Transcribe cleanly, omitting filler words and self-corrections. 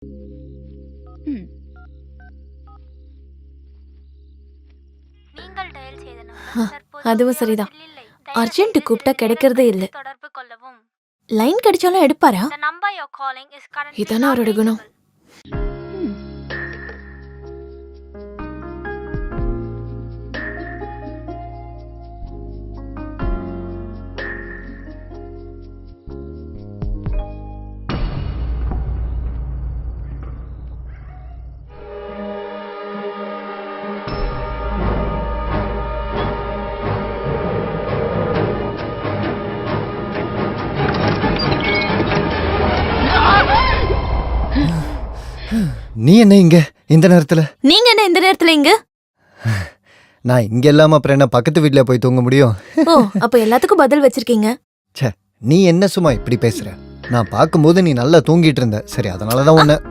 ம். நீங்கள் டயல் செய்த ஆ, நம்பர் தற்போது அதுவும் சரிதான். உபயோகத்தில் இல்லை. அர்ஜென்ட் தயவுசெய்து கூப்பிட்டா சிறிது நேரம் கிடைக்கிறதே இல்ல. கழித்து தொடர்பு கொள்ளவும். லைன் கிடைச்சாலும் எடுப்பாரா? The number you're calling is currently இதானே not அவரோட குணம். reachable. ம். நீ என்ன இங்க இந்த நேரத்துல? நீங்க என்ன இந்த நேரத்துல இங்க? நான் இங்க இல்லாம அப்புறம் என்ன பக்கத்து வீட்ல போய் தூங்க முடியும்? ஓ, அப்ப எல்லாத்துக்கும் பதில் வச்சிருக்கீங்க. நீ என்ன சும்மா இப்படி பேசுற? நான் பார்க்கும்போது நீ நல்லா தூங்கிட்டு இருந்த. சரி, அதனாலதான் உன்னை